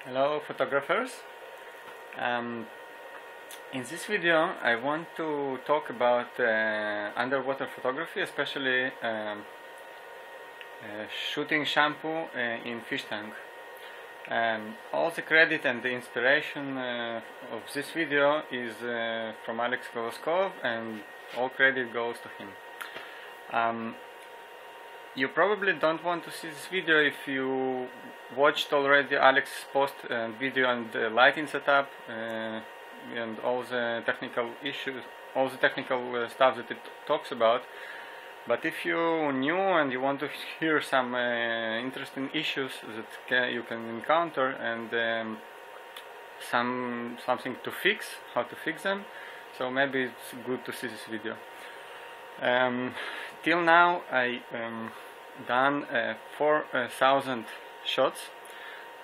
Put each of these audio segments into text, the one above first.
Hello photographers. Um, in this video I want to talk about underwater photography, especially shooting shampoo in fish tank. All the credit and the inspiration of this video is from Alex Koloskov, and all credit goes to him. You probably don't want to see this video if you watched already Alex's post and video on the lighting setup and all the technical issues, all the technical stuff that it talks about. But if you're new and you want to hear some interesting issues that you can encounter and something to fix, how to fix them, so maybe it's good to see this video. Till now I done 4,000 shots,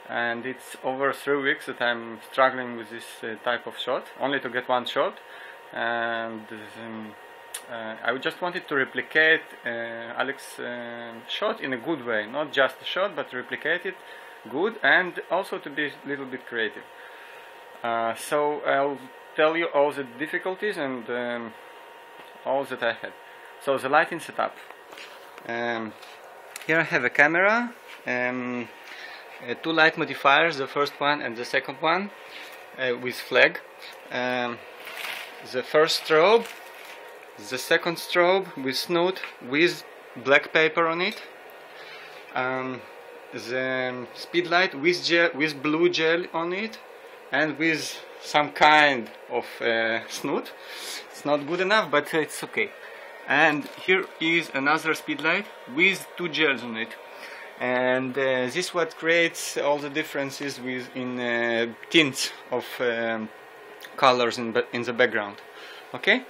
and it's over 3 weeks that I'm struggling with this type of shot, only to get one shot. And I just wanted to replicate Alex's shot in a good way, not just a shot, but replicate it good, and also to be a little bit creative. So I'll tell you all the difficulties and all that I had. So the lighting setup. Here I have a camera, two light modifiers, the first one and the second one, with flag. The first strobe, the second strobe with snoot with black paper on it. The speed light with blue gel on it and with some kind of snoot. It's not good enough, but it's okay. And here is another speed light with two gels on it, and this is what creates all the differences in tints of colors in the background. Okay,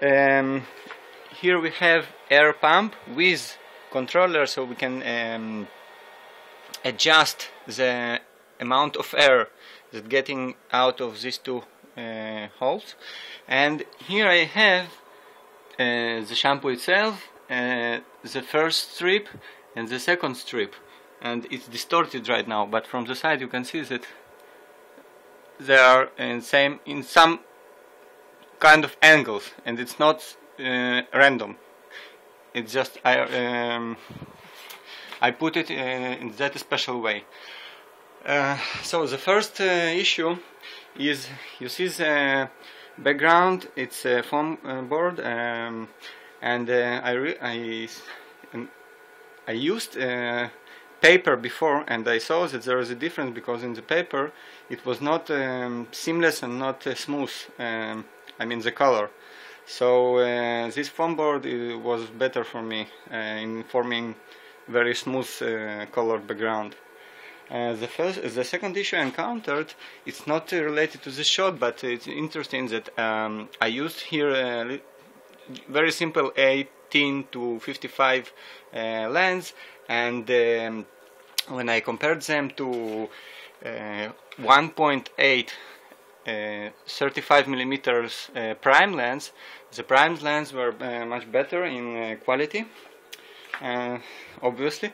here we have air pump with controller, so we can adjust the amount of air that's getting out of these two holes. And here I have the shampoo itself, the first strip and the second strip, and it's distorted right now, but from the side you can see that they are in some kind of angles, and it's not random. It's just I put it in that special way. So the first issue is, you see the background, it's a foam board, and I used paper before, and I saw that there is a difference, because in the paper it was not seamless and not smooth, I mean the color. So this foam board was better for me in forming very smooth colored background. The second issue I encountered, it's not related to the shot, but it's interesting that I used here a very simple 18 to 55 lens, and when I compared them to 1.8 35 millimeters prime lens, the prime lens were much better in quality, obviously.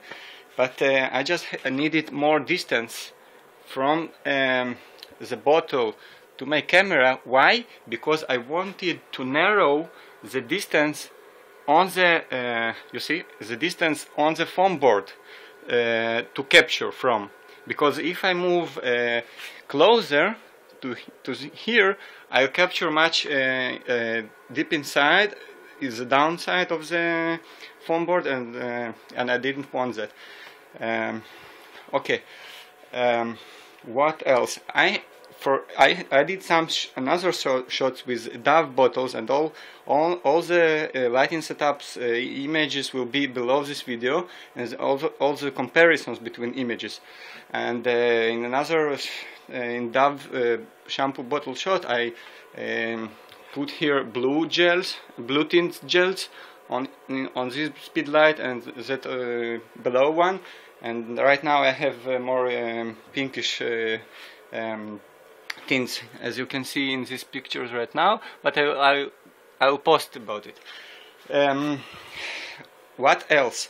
But I just needed more distance from the bottle to my camera. Why? Because I wanted to narrow the distance on the, you see, the distance on the foam board to capture from. Because if I move closer to here, I'll capture much deep inside, is the downside of the foam board, and I didn't want that. Okay, what else? I did some another shots with Dove bottles, and all the lighting setups images will be below this video, and all the comparisons between images. And in another in Dove shampoo bottle shot, I put here blue tint gels on this speed light and that below one, and right now I have more pinkish tints, as you can see in these pictures right now, but I'll post about it. What else?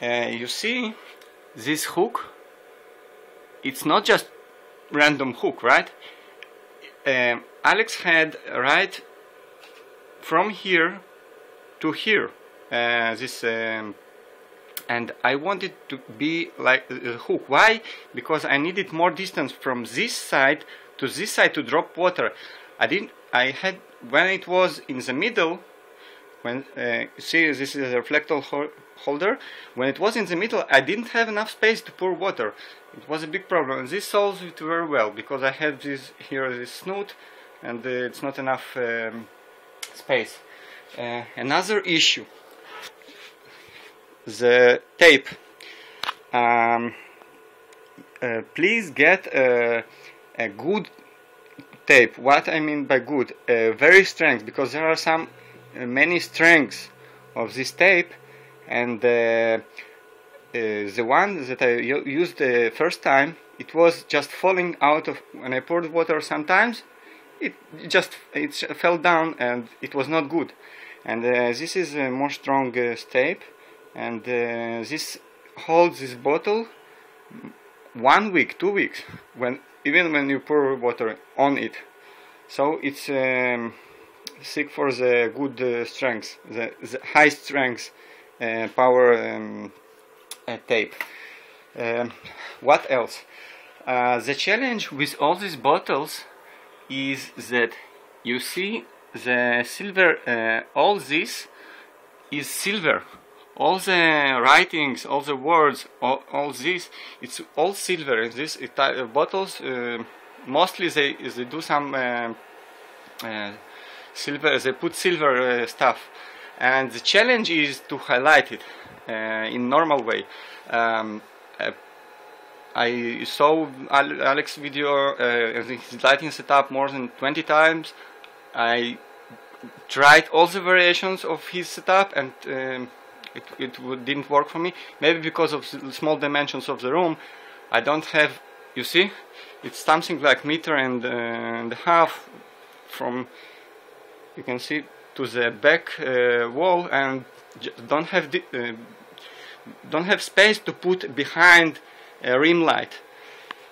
You see this hook? It's not just random hook, right? Alex had right from here to here and I wanted to be like a hook. Why? Because I needed more distance from this side to this side to drop water. I had, when it was in the middle, when see, this is a reflector holder, when it was in the middle I didn't have enough space to pour water. It was a big problem, and this solves it very well, because I have this here, this snoot, and it's not enough space. Another issue, the tape. Please get a good tape. What I mean by good, very strength, because there are many strengths of this tape, and the one that I used the first time, it was just falling out of, when I poured water sometimes it fell down, and it was not good. And this is a more strong tape, and this holds this bottle 1 week, 2 weeks, even when you pour water on it. So it's seek for the good strength, the high strength power tape. What else? The challenge with all these bottles is that you see the silver, all this is silver. All the writings, all the words, all this, it's all silver. These bottles, mostly they do some silver, they put silver stuff. And the challenge is to highlight it in normal way. I saw Alex's video, his lighting setup more than 20 times. I tried all the variations of his setup, and it didn't work for me. Maybe because of the small dimensions of the room. I don't have, you see, it's something like meter and a half from, you can see, to the back wall, and don't have space to put behind a rim light.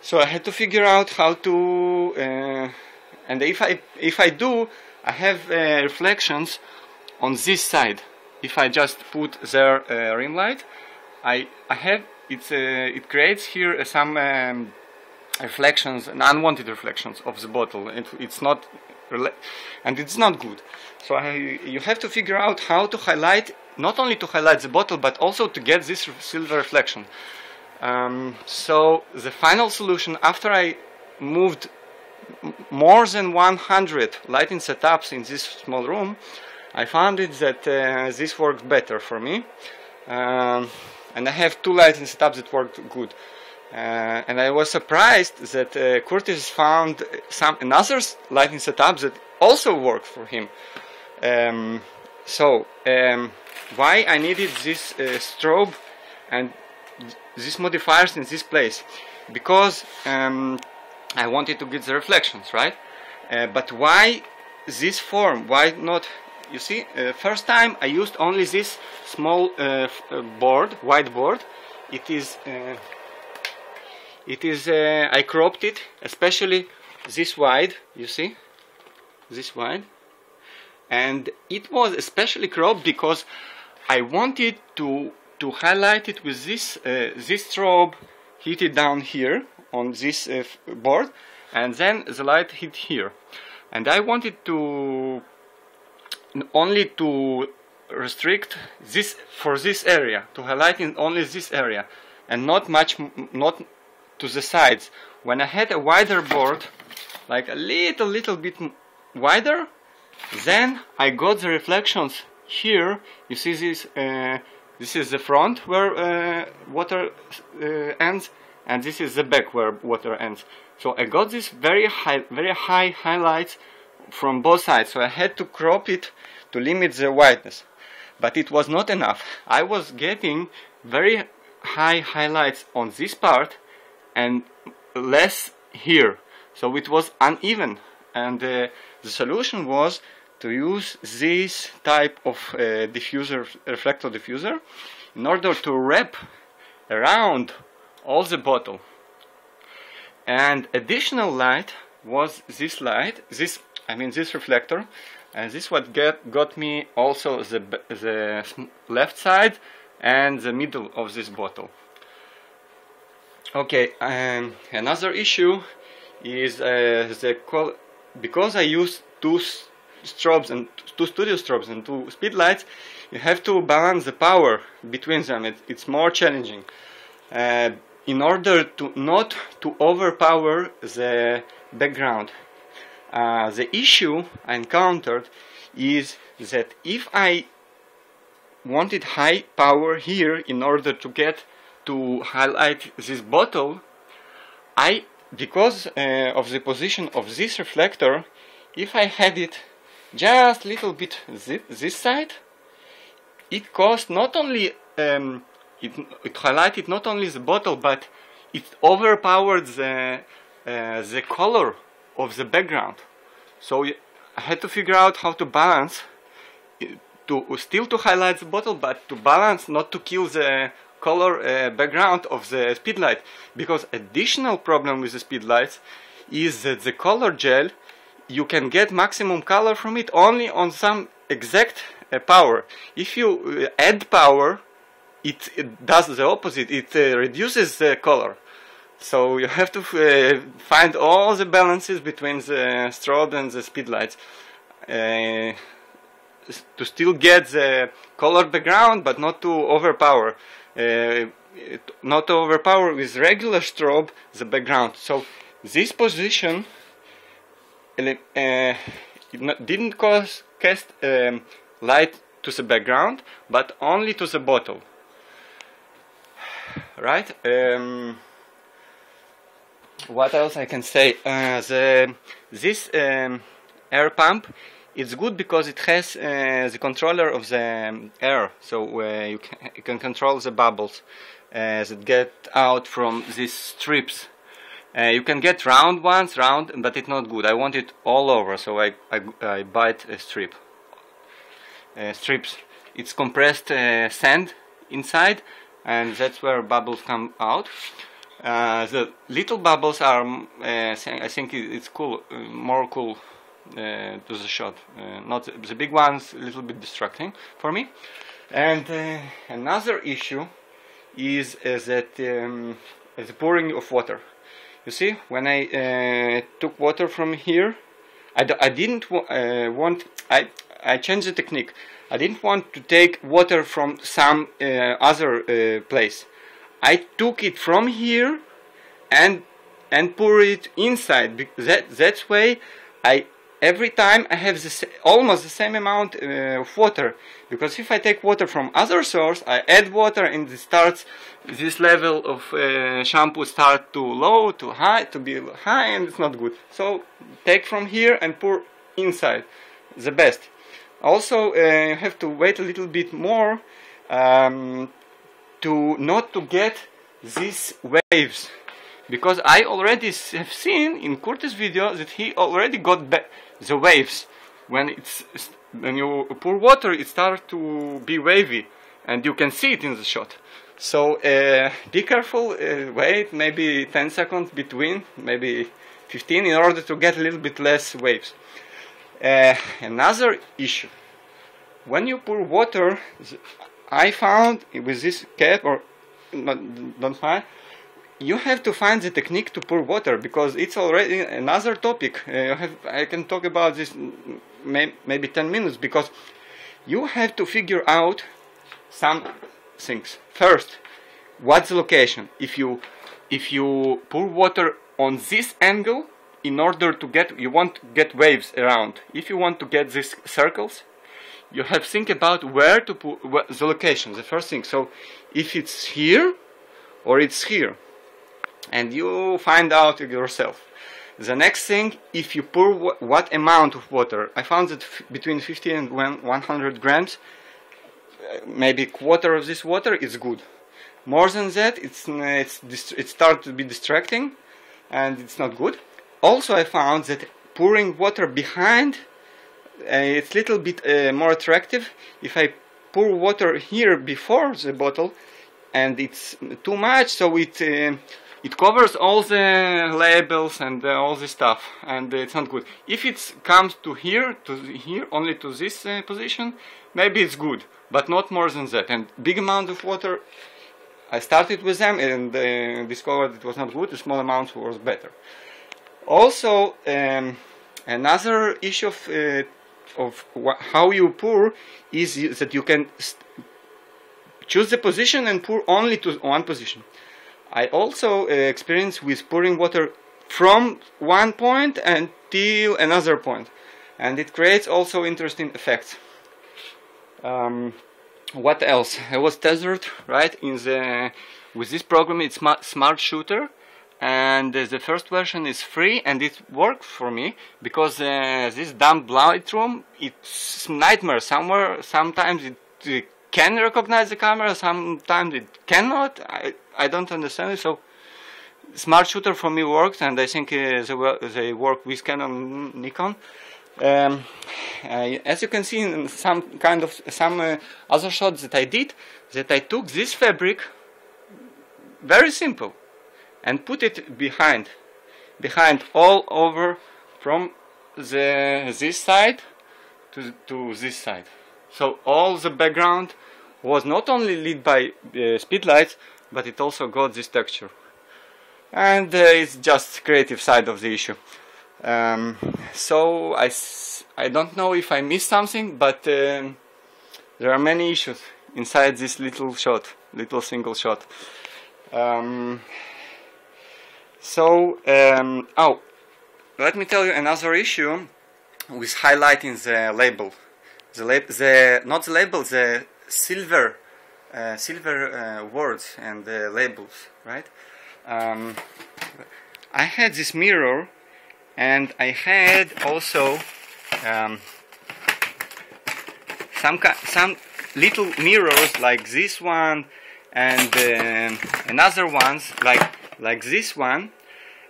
So I had to figure out how to, and if I do, I have reflections on this side. If I just put their rim light, I have it creates here some reflections, unwanted reflections of the bottle. It's not, and it's not good. So you have to figure out how to highlight, not only to highlight the bottle, but also to get this silver reflection. So the final solution, after I moved more than 100 lighting setups in this small room, I found it that this worked better for me, and I have 2 lighting setups that worked good. And I was surprised that Curtis found another lighting setup that also worked for him. Why I needed this strobe and these modifiers in this place? Because I wanted to get the reflections, right? But why this form? Why not? You see, first time I used only this small white board. It is I cropped it, especially this wide. You see, this wide, and it was especially cropped because I wanted to highlight it with this strobe heated down here on this board, and then the light hit here, and I wanted to only to restrict this for this area, to highlight in only this area, and not to the sides. When I had a wider board, like a little bit wider, then I got the reflections here. You see this? This is the front where water ends, and this is the back where water ends. So I got this very high highlights from both sides. So I had to crop it to limit the whiteness, but it was not enough. I was getting very high highlights on this part and less here, so it was uneven. And the solution was to use this type of diffuser, reflector diffuser, in order to wrap around all the bottle. And additional light was this light, this reflector, and this what got me also the left side and the middle of this bottle. Okay, another issue is because I use two strobes and two studio strobes and two speed lights, you have to balance the power between them. It's more challenging. In order to not to overpower the background. The issue I encountered is that if I wanted high power here in order to get to highlight this bottle, because of the position of this reflector, if I had it just a little bit this side, it caused not only it highlighted not only the bottle, but it overpowered the color of the background. So I had to figure out how to balance to highlight the bottle, but to balance not to kill the color background of the speed light, because additional problem with the speed lights is that the color gel, you can get maximum color from it only on some exact power. If you add power, it does the opposite. It reduces the color. So you have to find all the balances between the strobe and the speed lights to still get the color background, but not to overpower. Not to overpower with regular strobe the background. So this position didn't cast light to the background, but only to the bottle. Right? What else I can say? This air pump, it's good because it has the controller of the air, so you can control the bubbles that get out from these strips. You can get round ones, but it's not good. I want it all over, so I bite a strip. Strips. It's compressed sand inside, and that's where bubbles come out. The little bubbles are, I think it's cool, more cool to the shot. Not the big ones, a little bit distracting for me. And another issue is that the pouring of water. You see, when I took water from here, I didn't want. I changed the technique. I didn't want to take water from some other place. I took it from here and pour it inside. That's way every time I have almost the same amount of water. Because if I take water from other source, I add water and it starts, this level of shampoo start to low, to high, to be high, and it's not good. So take from here and pour inside, the best. Also, you have to wait a little bit more not to get these waves, because I already have seen in Kurt's video that he already got the waves. When you pour water, it starts to be wavy, and you can see it in the shot. So be careful. Wait maybe 10 seconds between, maybe 15, in order to get a little bit less waves. Another issue, when you pour water, I found with this cap, or don't find, you have to find the technique to pour water, because it's already another topic. I can talk about this maybe 10 minutes, because you have to figure out some things. First, what's the location? If you pour water on this angle, in order to get, you want to get waves around. If you want to get these circles, you have to think about where to put the location, the first thing. So if it's here or it's here, and you find out yourself. The next thing, if you pour what amount of water, I found that between 50 and 100 grams, maybe a quarter of this water is good. More than that, it starts to be distracting, and it's not good. Also, I found that pouring water behind, it's a little bit more attractive. If I pour water here before the bottle, and it's too much, so it it covers all the labels and all this stuff, and it's not good. If it comes to here, only to this position, maybe it's good, but not more than that. And big amount of water, I started with them and discovered it was not good. The small amounts was better. Also, another issue of how you pour is that you can choose the position and pour only to one position. I also experienced with pouring water from one point until another point, and it creates also interesting effects. What else? I was tethered right in the with this program. It's Smart Shooter, and the first version is free, and it works for me because this dumb Lightroom, it's nightmare. Sometimes it can recognize the camera, sometimes it cannot. I don't understand it. So Smart Shooter for me works, and I think they work with Canon, Nikon. As you can see in some other shots that I did, that I took this fabric, very simple, and put it behind all over from this side to this side. So all the background was not only lit by speedlights, but it also got this texture. And it's just creative side of the issue. So I don't know if I missed something, but there are many issues inside this little single shot. Oh, let me tell you another issue with highlighting the label. Not the label, the silver words and labels, right? I had this mirror, and I had also some little mirrors like this one, and another ones like this one,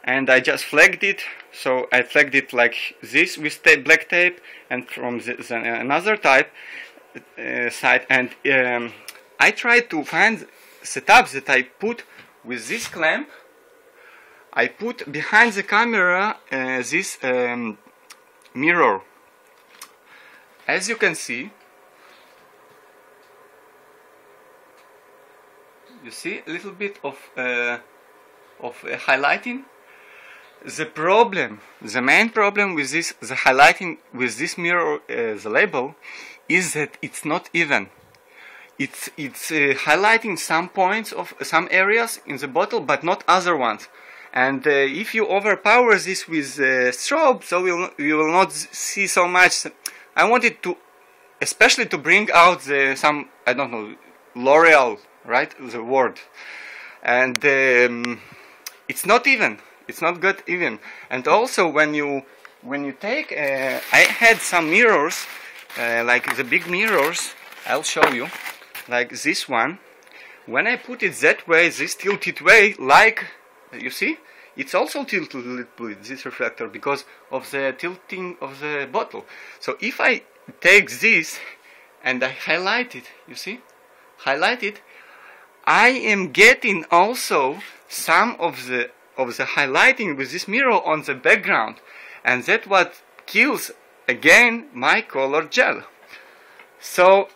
and I just flagged it. So I flagged it like this with black tape, and from another type side, and I tried to find setups that I put with this clamp. I put behind the camera this mirror. As you can see, you see a little bit of highlighting. The main problem with this, the highlighting with this mirror, the label, is that it's not even. It's highlighting some points of some areas in the bottle, but not other ones. And if you overpower this with strobe, so you will not see so much. I wanted to, especially to bring out some, I don't know, L'Oreal, right? The word, and it's not even. It's not good even. And also when you take, I had some mirrors, like the big mirrors. I'll show you, like this one. When I put it that way, this tilted way, like you see, it's also tilted a little bit, this reflector, because of the tilting of the bottle. So if I take this and I highlight it, you see, highlight it, I am getting also some of the highlighting with this mirror on the background, and that's what kills again my color gel. So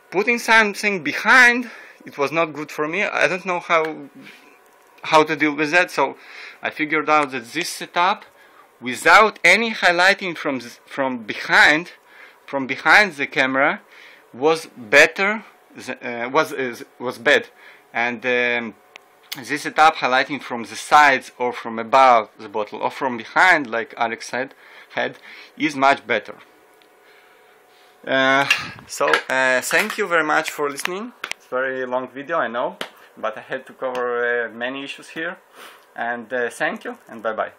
putting something behind, it was not good for me. I don't know how to deal with that, so I figured out that this setup, without any highlighting from behind the camera, was better. Was bad, and this setup highlighting from the sides or from above the bottle or from behind, like Alex had, is much better. Thank you very much for listening. It's a very long video, I know, but I had to cover many issues here. And thank you, and bye bye.